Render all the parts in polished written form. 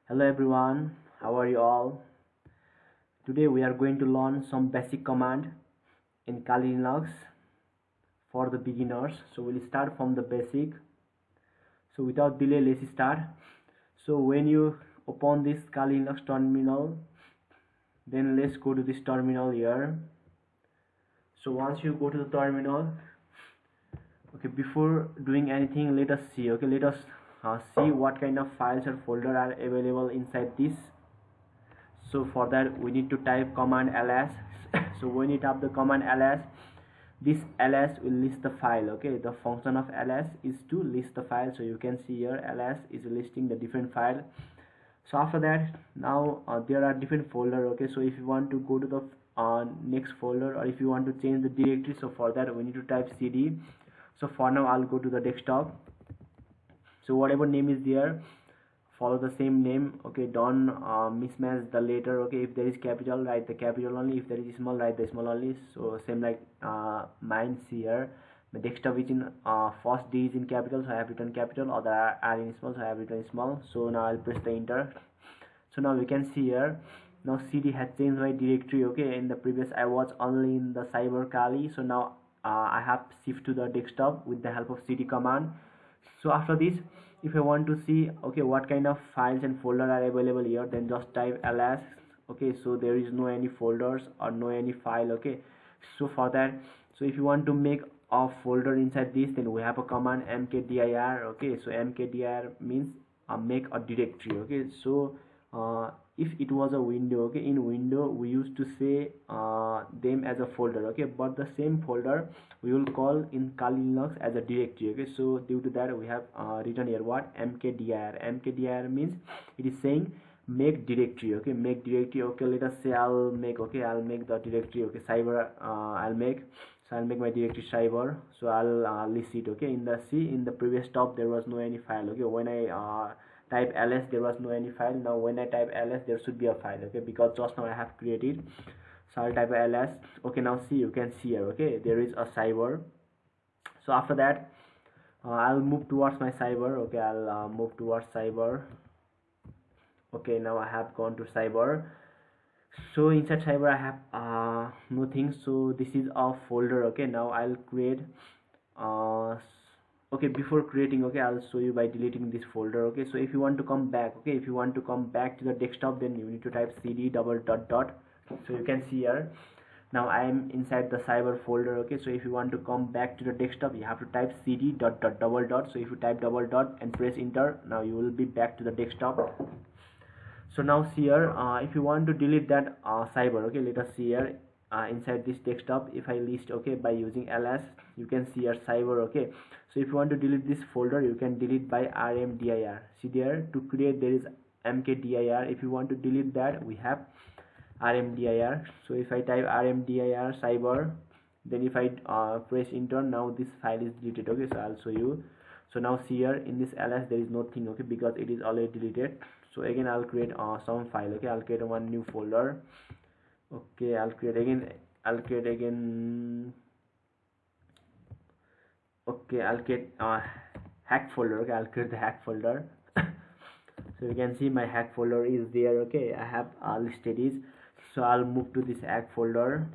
Hello everyone, how are you all? Today we are going to learn some basic command in Kali Linux for the beginners. So we'll start from the basic. So without delay, let's start. So when you open this Kali Linux terminal, then let's go to this terminal here. So once you go to the terminal, okay, before doing anything, let us see. Okay, let us see what kind of files or folder are available inside this. So for that we need to type command ls. So when you type the command ls, this ls will list the file. Okay, the function of ls is to list the file. So you can see here ls is listing the different file. So after that, now there are different folder. Okay, so if you want to go to the next folder, or if you want to change the directory, so for that we need to type cd. So for now I'll go to the desktop. So whatever name is there, follow the same name. Okay, don't mismatch the letter. Okay, if there is capital, write the capital only. If there is small, write the small only. So same like mine's here. The desktop is in first D is in capital, so I have written capital. Other are in small, so I have written small. So now I'll press the enter. So now we can see here, now cd has changed my directory. Okay, in the previous I was only in the cyber Kali, so now I have shift to the desktop with the help of cd command. So after this, if I want to see, okay, what kind of files and folder are available here, then just type ls. Okay, so there is no any folders or no any file. Okay, so for that, so if you want to make a folder inside this, then we have a command mkdir. Okay, so mkdir means make a directory. Okay, so if it was a window, okay, in window we used to say them as a folder. Okay, but the same folder we will call in Kali Linux as a directory. Okay, so due to that we have written here what mkdir. Mkdir means it is saying make directory. Okay, make directory. Okay, let us say I'll make the directory. Okay, cyber I'll make my directory cyber. So I'll list it. Okay, in the previous top there was no any file. Okay, when I type ls, there was no any file. Now when I type ls, there should be a file. Okay, because just now I have created. So I'll type ls. Okay, now see, you can see here. Okay, there is a cyber. So after that, I'll move towards my cyber. Okay, I'll move towards cyber. Okay, now I have gone to cyber. So inside cyber I have nothing. So this is a folder. Okay, now I'll create okay, before creating, okay, I'll show you by deleting this folder. Okay, so if you want to come back, okay, if you want to come back to the desktop, then you need to type cd double dot dot. So you can see here, now I am inside the cyber folder. Okay, so if you want to come back to the desktop, you have to type cd dot dot double dot. So if you type double dot and press enter, now you will be back to the desktop. So now see here, if you want to delete that cyber, okay, let us see here, inside this desktop, if I list, okay, by using ls, you can see here cyber. Okay, so if you want to delete this folder, you can delete by rmdir. See there, to create there is mkdir. If you want to delete that, we have rmdir. So if I type rmdir cyber, then if I press enter, now this file is deleted. Okay, so I'll show you. So now see here, in this ls there is nothing. Okay, because it is already deleted. So again I'll create some file. Okay, I'll create one new folder. Okay, I'll create again okay, I'll create hack folder. Okay, I'll create the hack folder. So you can see my hack folder is there. Okay, I have listed is. So I'll move to this hack folder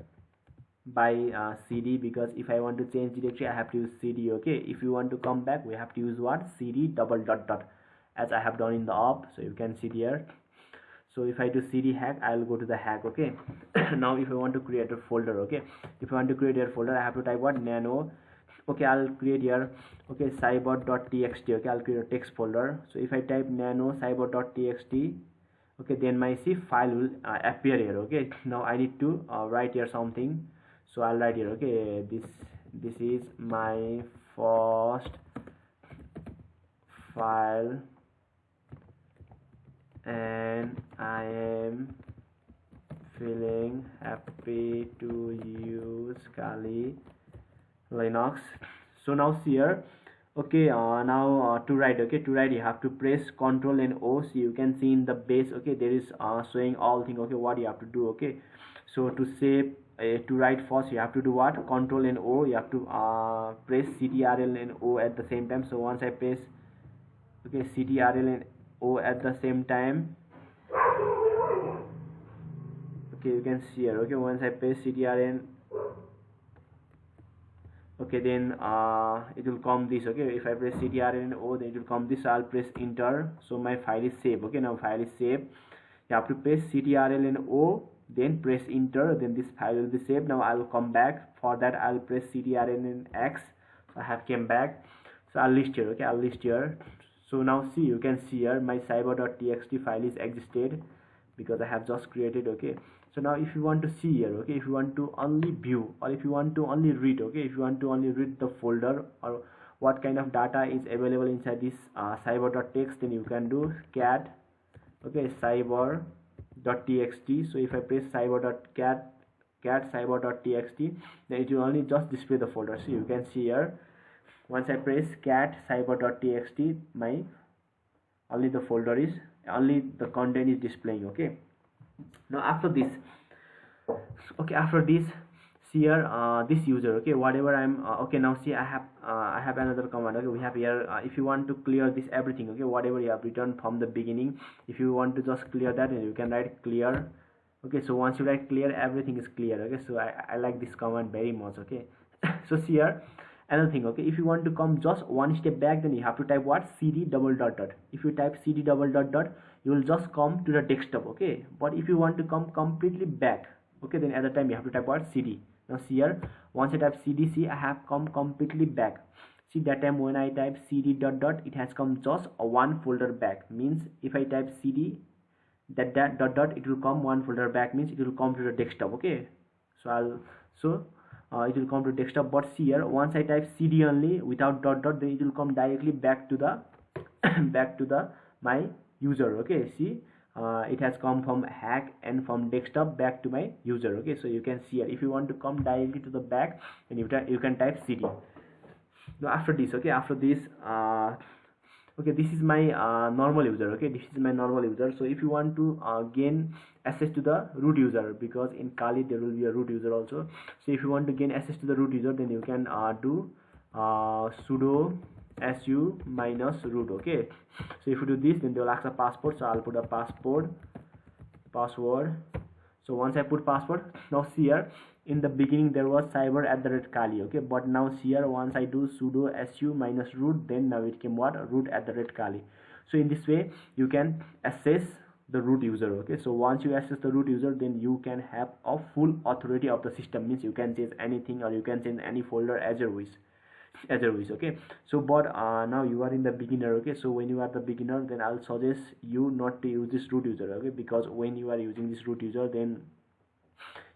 by cd, because if I want to change directory, I have to use cd. Okay, if you want to come back, we have to use what, cd double dot dot, as I have done in the op. So you can see here. So if I do cd hack, I'll go to the hack. Okay, now if I want to create a folder, okay, if I want to create a folder, I have to type what, nano. Okay, I'll create here, okay, cyber.txt. okay, I'll create a text folder. So if I type nano cyber.txt, okay, then my C file will appear here. Okay, now I need to write here something. So I'll write here, okay, this is my first file and I am feeling happy to use Kali Linux. So now see here, okay, now to write, okay, to write you have to press Ctrl and O. So you can see in the base, okay, there is showing all thing. Okay, what you have to do, okay, so to save to write first, you have to do what, Ctrl and O. You have to press CTRL and O at the same time. So once I press, okay, CTRL and O at the same time, Okay, you can see here. Okay, once I press ctrl, okay, then it will come this. Okay, if I press ctrl o, then it will come this. I'll press enter, so my file is saved. Okay, now file is saved. You have to press ctrl o, then press enter, then this file will be saved. Now I'll come back. For that I'll press ctrl x. So I have came back, so I'll list here. Okay, I'll list here. So now see, you can see here my cyber.txt file is existed because I have just created. Okay, so now if you want to see here, okay, if you want to only view, or if you want to only read, okay, if you want to only read the folder or what kind of data is available inside this cyber.txt, then you can do cat, okay, cyber.txt. So if I press cyber.cat cyber.txt, then it will only just display the folder. So you can see here, once I press cat cyber.txt, my only the folder is, only the content is displaying. Okay, now after this, okay, after this, see here, this user, okay, whatever I'm okay, now see, I have another command. Okay, we have here, if you want to clear this everything, okay, whatever you have written from the beginning, if you want to just clear that, then you can write clear. Okay, so once you write clear, everything is clear. Okay, so I like this command very much. Okay, so see here, another thing. Okay, if you want to come just one step back, then you have to type what, cd double dot dot. If you type cd double dot dot, you will just come to the desktop. Okay, but if you want to come completely back, okay, then at the time you have to type what, cd. Now see here, once I type cdc, I have come completely back. See, that time when I type cd dot dot, it has come just one folder back. Means if I type cd that dot dot, it will come one folder back, means it will come to the desktop. Okay, so it will come to desktop. But see here, once I type cd only without dot dot, then it will come directly back to the back to the my user. Okay, see, it has come from hack and from desktop back to my user. Okay, so you can see here, if you want to come directly to the back, then you can type cd. Now after this, okay, after this, okay, this is my normal user. Okay, this is my normal user. So if you want to gain access to the root user, because in Kali there will be a root user also, so if you want to gain access to the root user, then you can do sudo su minus root. Okay, so if you do this, then they will ask a password. So I'll put a password. So once I put password, now see here, in the beginning there was cyber@kali. Okay, but now see here, once I do sudo su minus root, then now it came what, root@kali. So in this way you can access the root user. Okay, so once you access the root user, then you can have a full authority of the system. Means you can change anything, or you can change any folder as your wish. Okay, so but now you are in the beginner. Okay, so when you are the beginner, then I'll suggest you not to use this root user. Okay, because when you are using this root user, then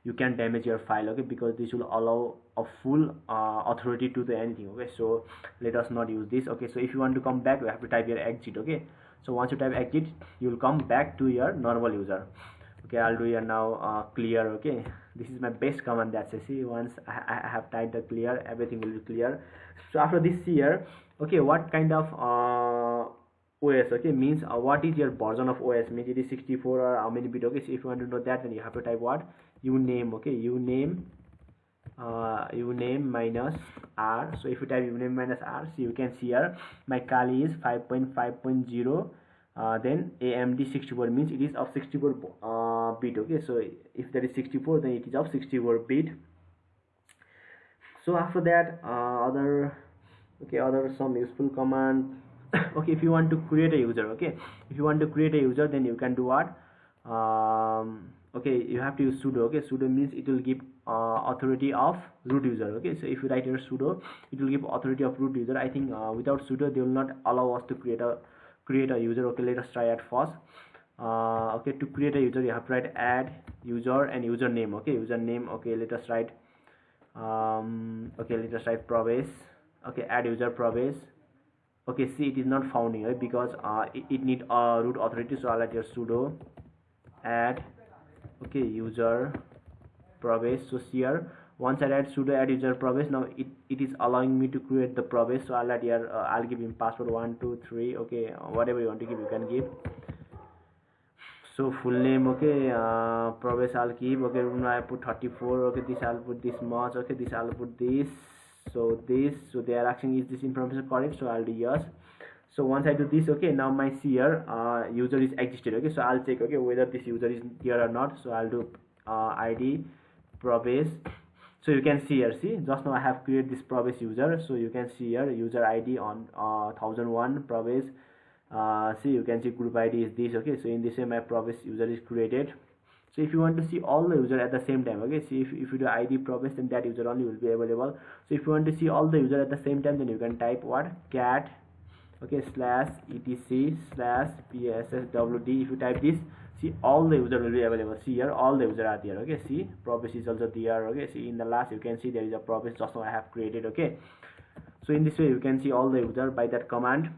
you can damage your file. Okay, because this will allow a full authority to the anything. Okay, so let us not use this. Okay, so if you want to come back, you have to type your exit. Okay, so once you type exit, you will come back to your normal user. Okay, I'll do here now clear. Okay, this is my best command. That's it. See, once I have typed the clear, everything will be clear. So after this here, okay, what kind of OS, okay, means what is your version of OS, means it is 64 or how many bit. Okay, so if you want to know that, then you have to type what, uname. Okay, uname minus r. So if you type uname minus r, so you can see here my Kali is 5.5.0. Then AMD 64, means it is of 64 bit. Okay, so if that is 64, then it is of 64 bit. So after that, other some useful command. Okay, if you want to create a user, okay, if you want to create a user, then you can do what, okay, you have to use sudo. Okay, sudo means it will give authority of root user. Okay, so if you write here sudo, it will give authority of root user. I think without sudo they will not allow us to create a user. Okay, let us try at first. Okay, to create a user, you have to write add user and username. Okay, username. Okay, let us write Pravesh. Okay, add user Pravesh. Okay, see, it is not found here because it need root authority. So I'll write here sudo add, okay, user Pravesh. So here, once I write sudo add user Pravesh, now it is allowing me to create the Pravesh. So I'll write here, I'll give him password 1 2 3. Okay, whatever you want to give, you can give. So full name, okay, Pravesh I'll keep. Okay, room I put 34. Okay, this I'll put this much. Okay, this I'll put this. So they are asking, is this information correct? So I'll do yes. So once I do this, okay, now my here user is existed. Okay, so I'll check, okay, whether this user is here or not. So I'll do id Pravesh. So you can see here, see, just now I have created this Pravesh user. So you can see here user id on 1001 Pravesh. See, you can see group id is this. Okay, so in this way my Pravesh user is created. So if you want to see all the user at the same time, okay, see, if you do id Pravesh, then that user only will be available. So if you want to see all the user at the same time, then you can type what, cat, okay, slash etc slash psswd. If you type this, see, all the user will be available. See here, all the user are there. Okay, see, Pravesh is also there. Okay, see, in the last you can see there is a Pravesh just now I have created. Okay, so in this way you can see all the user by that command.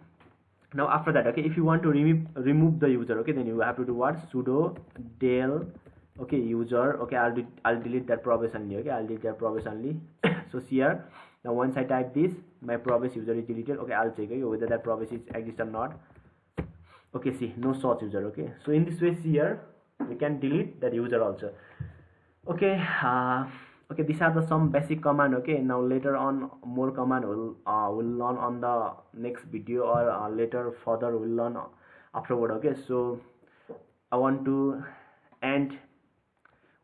Now after that, okay, if you want to remove the user, okay, then you have to do what, sudo del, okay, user, okay, I'll delete that Pravesh only. Okay, I'll delete that Pravesh only. So here, now once I type this, my Pravesh user is deleted. Okay, I'll check, okay, whether that Pravesh is exist or not. Okay, see, no such user. Okay, so in this way, see here, we can delete that user also. Okay, okay, these are the some basic command. Okay, now later on more command will learn on the next video, or later further we'll learn afterward. Okay, so I want to end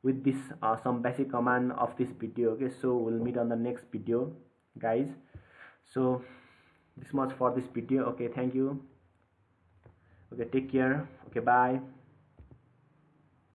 with this some basic command of this video. Okay, so we'll meet on the next video, guys. So this much for this video. Okay, thank you. Okay, take care. Okay, bye.